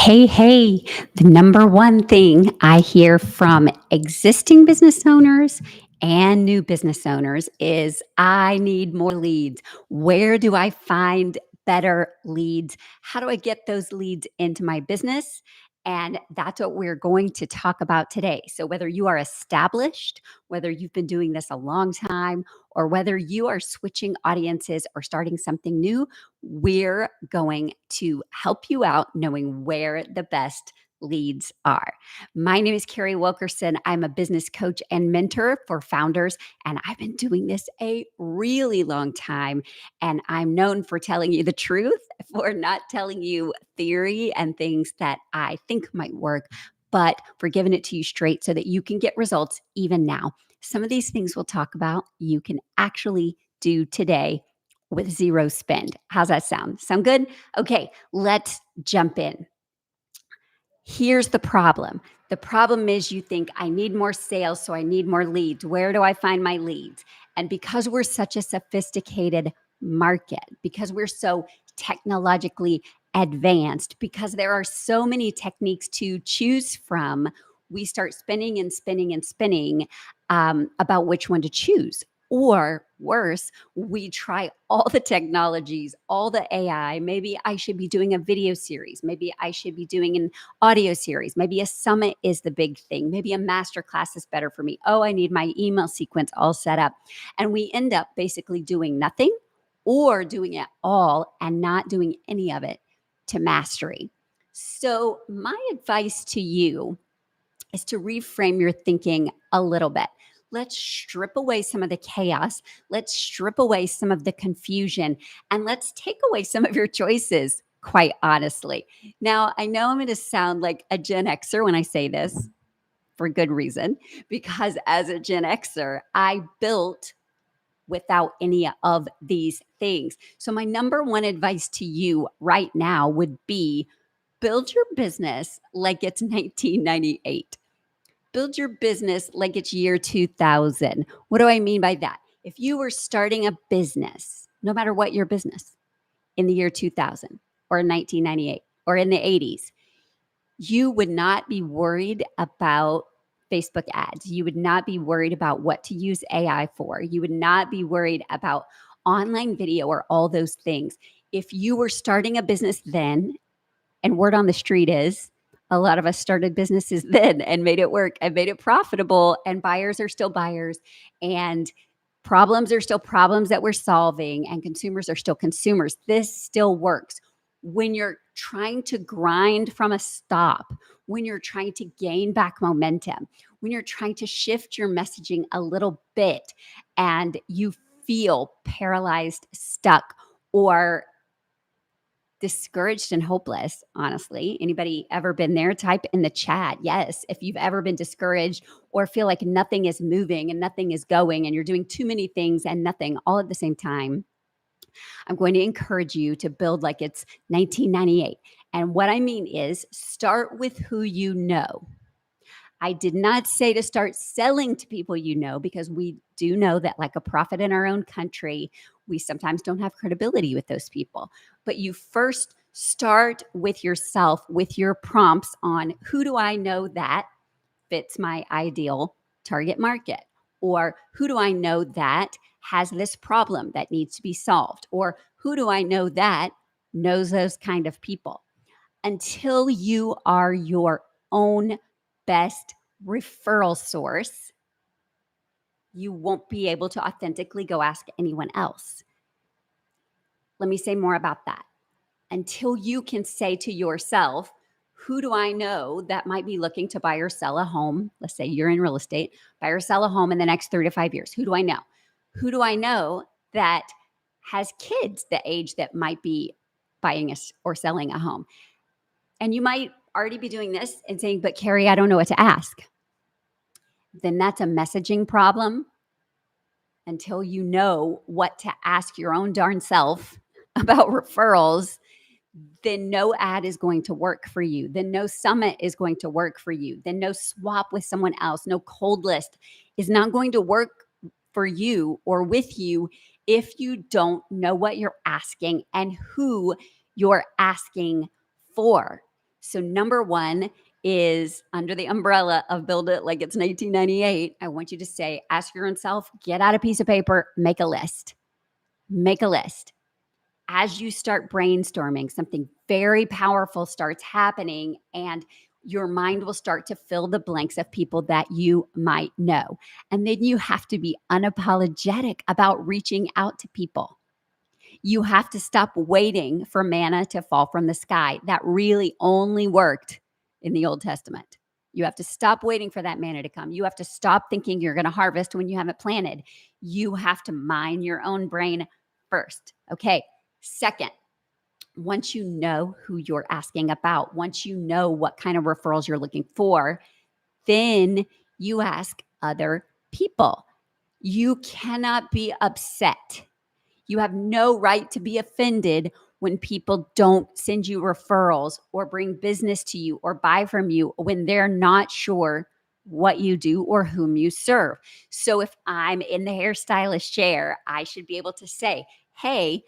Hey, the number one thing I hear from existing business owners and new business owners is I need more leads. Where do I find better leads? How do I get those leads into my business? And that's what we're going to talk about today. So, whether you are established, whether you've been doing this a long time, or whether you are switching audiences or starting something new, we're going to help you out knowing where the best leads are. My name is Carrie Wilkerson. I'm a business coach and mentor for founders, and I've been doing this a really long time. And I'm known for telling you the truth, for not telling you theory and things that I think might work, but for giving it to you straight so that you can get results even now. Some of these things we'll talk about, you can actually do today with zero spend. How's that sound? Sound good? Okay, let's jump in. Here's the problem. The problem is you think I need more sales, so I need more leads. Where do I find my leads? And because we're such a sophisticated market, because we're so technologically advanced, because there are so many techniques to choose from, we start spinning and spinning and spinning about which one to choose. Or worse, we try all the technologies, all the AI. Maybe I should be doing a video series. Maybe I should be doing an audio series. Maybe a summit is the big thing. Maybe a master class is better for me. Oh, I need my email sequence all set up. And we end up basically doing nothing or doing it all and not doing any of it to mastery. So, my advice to you is to reframe your thinking a little bit. Let's strip away some of the chaos. Let's strip away some of the confusion and let's take away some of your choices, quite honestly. Now, I know I'm going to sound like a Gen Xer when I say this for good reason, because as a Gen Xer, I built without any of these things. So, my number one advice to you right now would be build your business like it's 1998. Build your business like it's year 2000. What do I mean by that? If you were starting a business, no matter what your business, in the year 2000 or in 1998 or in the 80s, you would not be worried about Facebook ads. You would not be worried about what to use AI for. You would not be worried about online video or all those things. If you were starting a business then, and word on the street is a lot of us started businesses then and made it work and made it profitable, and buyers are still buyers, and problems are still problems that we're solving, and consumers are still consumers. This still works. When you're trying to grind from a stop, when you're trying to gain back momentum, when you're trying to shift your messaging a little bit and you feel paralyzed, stuck, or discouraged and hopeless, honestly. Anybody ever been there? Type in the chat. Yes, if you've ever been discouraged or feel like nothing is moving and nothing is going and you're doing too many things and nothing all at the same time, I'm going to encourage you to build like it's 1998. And what I mean is start with who you know. I did not say to start selling to people you know, because we do know that, like a prophet in our own country, we sometimes don't have credibility with those people. But you first start with yourself, with your prompts on who do I know that fits my ideal target market? Or who do I know that has this problem that needs to be solved? Or who do I know that knows those kind of people? Until you are your own best referral source, you won't be able to authentically go ask anyone else. Let me say more about that. Until you can say to yourself, who do I know that might be looking to buy or sell a home? Let's say you're in real estate, buy or sell a home in the next 3 to 5 years. Who do I know? Who do I know that has kids the age that might be buying or selling a home? And you might already be doing this and saying, but Carrie, I don't know what to ask. Then that's a messaging problem. Until you know what to ask your own darn self about referrals, then no ad is going to work for you. Then no summit is going to work for you. Then no swap with someone else, no cold list is not going to work for you or with you if you don't know what you're asking and who you're asking for. So, number one is under the umbrella of build it like it's 1998. I want you to say, ask your own self, get out a piece of paper, make a list. Make a list. As you start brainstorming, something very powerful starts happening, and your mind will start to fill the blanks of people that you might know. And then you have to be unapologetic about reaching out to people. You have to stop waiting for manna to fall from the sky. That really only worked in the Old Testament. You have to stop waiting for that manna to come. You have to stop thinking you're going to harvest when you haven't planted. You have to mine your own brain first. Okay. Second, once you know who you're asking about, once you know what kind of referrals you're looking for, then you ask other people. You cannot be upset. You have no right to be offended when people don't send you referrals or bring business to you or buy from you when they're not sure what you do or whom you serve. So if I'm in the hairstylist chair, I should be able to say, hey,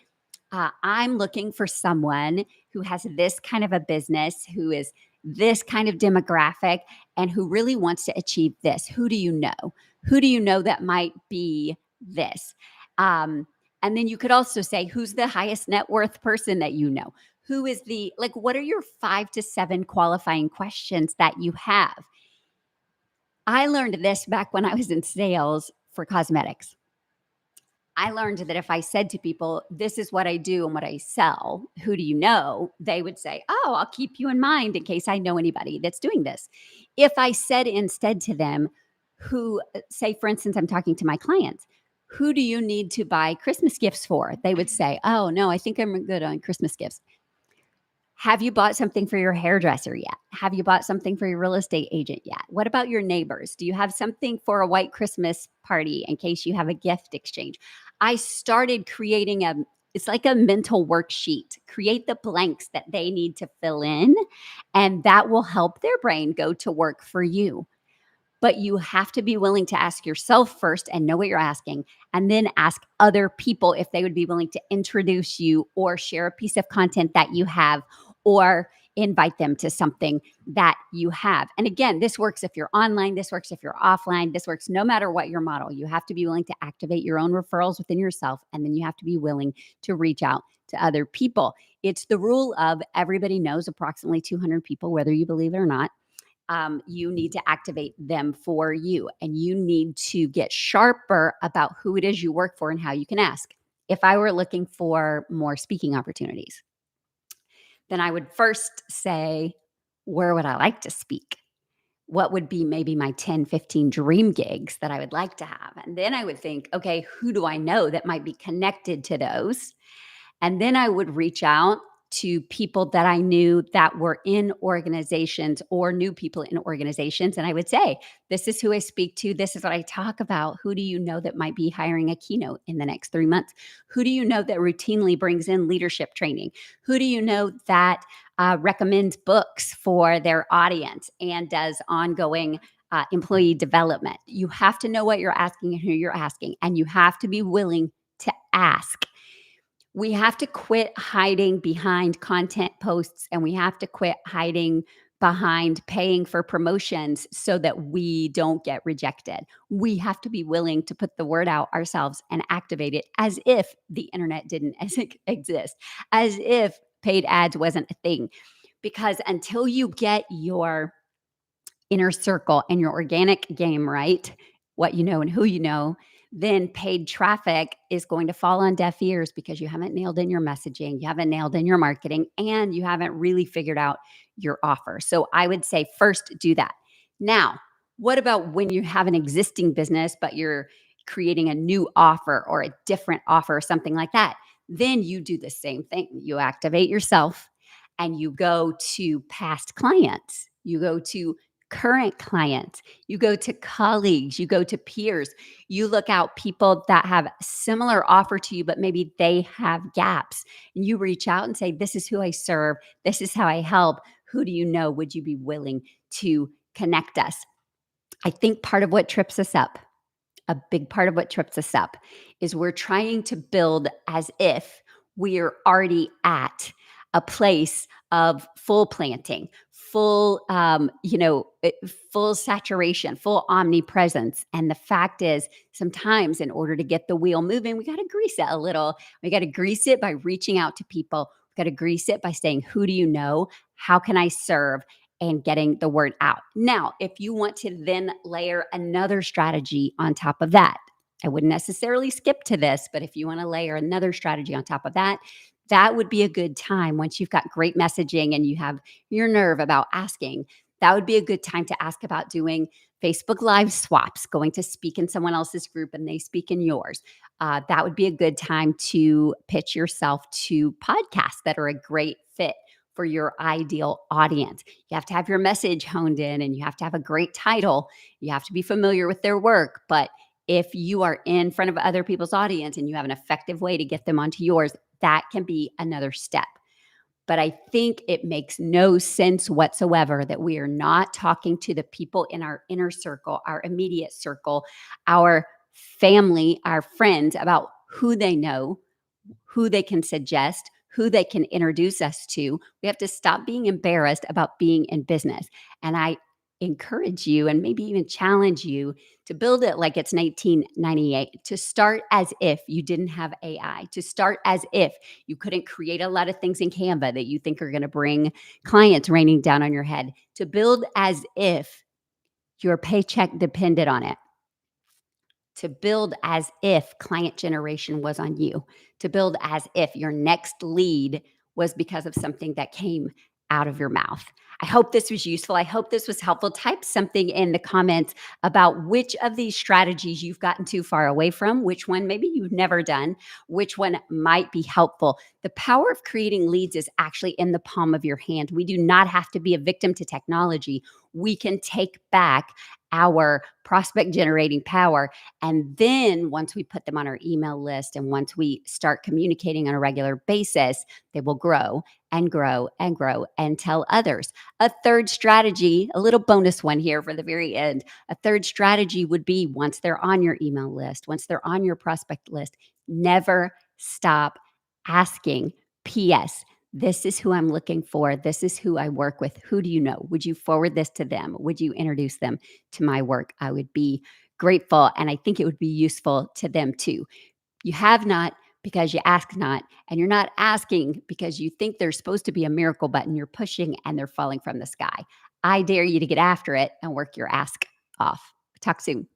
I'm looking for someone who has this kind of a business, who is this kind of demographic, and who really wants to achieve this. Who do you know? Who do you know that might be this? Um, and then you could also say, who's the highest net worth person that you know? Who is the, like, what are your 5 to 7 qualifying questions that you have? I learned this back when I was in sales for cosmetics. I learned that if I said to people, this is what I do and what I sell, who do you know? They would say, oh, I'll keep you in mind in case I know anybody that's doing this. If I said instead to them, say, for instance, I'm talking to my clients, who do you need to buy Christmas gifts for? They would say, oh, no, I think I'm good on Christmas gifts. Have you bought something for your hairdresser yet? Have you bought something for your real estate agent yet? What about your neighbors? Do you have something for a white Christmas party in case you have a gift exchange? I started creating it's like a mental worksheet. Create the blanks that they need to fill in, and that will help their brain go to work for you. But you have to be willing to ask yourself first and know what you're asking, and then ask other people if they would be willing to introduce you or share a piece of content that you have or invite them to something that you have. And again, this works if you're online, this works if you're offline, this works no matter what your model. You have to be willing to activate your own referrals within yourself, and then you have to be willing to reach out to other people. It's the rule of everybody knows approximately 200 people, whether you believe it or not. You need to activate them for you, and you need to get sharper about who it is you work for and how you can ask. If I were looking for more speaking opportunities, then I would first say, where would I like to speak? What would be maybe my 10, 15 dream gigs that I would like to have? And then I would think, okay, who do I know that might be connected to those? And then I would reach out to people that I knew that were in organizations or knew people in organizations. And I would say, this is who I speak to. This is what I talk about. Who do you know that might be hiring a keynote in the next 3 months? Who do you know that routinely brings in leadership training? Who do you know that recommends books for their audience and does ongoing employee development? You have to know what you're asking and who you're asking, and you have to be willing to ask. We have to quit hiding behind content posts, and we have to quit hiding behind paying for promotions so that we don't get rejected. We have to be willing to put the word out ourselves and activate it as if the internet didn't exist, as if paid ads wasn't a thing. Because until you get your inner circle and your organic game right, what you know and who you know, then paid traffic is going to fall on deaf ears because you haven't nailed in your messaging, you haven't nailed in your marketing, and you haven't really figured out your offer. So I would say first do that. Now, what about when you have an existing business, but you're creating a new offer or a different offer or something like that? Then you do the same thing. You activate yourself and you go to past clients. You go to current clients, you go to colleagues, you go to peers, you look out people that have similar offer to you, but maybe they have gaps. And you reach out and say, this is who I serve. This is how I help. Who do you know? Would you be willing to connect us? I think part of what trips us up, a big part of what trips us up, is we're trying to build as if we're already at a place of full planting, full, full saturation, full omnipresence. And the fact is, sometimes in order to get the wheel moving, we got to grease it a little. We got to grease it by reaching out to people. We got to grease it by saying, who do you know? How can I serve? And getting the word out. Now, if you want to then layer another strategy on top of that, I wouldn't necessarily skip to this, but if you want to layer another strategy on top of that, that would be a good time once you've got great messaging and you have your nerve about asking. That would be a good time to ask about doing Facebook Live swaps, going to speak in someone else's group and they speak in yours. That would be a good time to pitch yourself to podcasts that are a great fit for your ideal audience. You have to have your message honed in and you have to have a great title. You have to be familiar with their work. But if you are in front of other people's audience and you have an effective way to get them onto yours, that can be another step. But I think it makes no sense whatsoever that we are not talking to the people in our inner circle, our immediate circle, our family, our friends about who they know, who they can suggest, who they can introduce us to. We have to stop being embarrassed about being in business. And I encourage you and maybe even challenge you to build it like it's 1998, to start as if you didn't have AI, to start as if you couldn't create a lot of things in Canva that you think are going to bring clients raining down on your head, to build as if your paycheck depended on it, to build as if client generation was on you, to build as if your next lead was because of something that came out of your mouth. I hope this was useful. I hope this was helpful. Type something in the comments about which of these strategies you've gotten too far away from, which one maybe you've never done, which one might be helpful. The power of creating leads is actually in the palm of your hand. We do not have to be a victim to technology. We can take back our prospect generating power. And then once we put them on our email list and once we start communicating on a regular basis, they will grow and grow and grow and tell others. A third strategy, a little bonus one here for the very end. A third strategy would be once they're on your email list, once they're on your prospect list, never stop asking. P.S. This is who I'm looking for. This is who I work with. Who do you know? Would you forward this to them? Would you introduce them to my work? I would be grateful. And I think it would be useful to them too. You have not because you ask not, and you're not asking because you think there's supposed to be a miracle button you're pushing and they're falling from the sky. I dare you to get after it and work your ask off. Talk soon.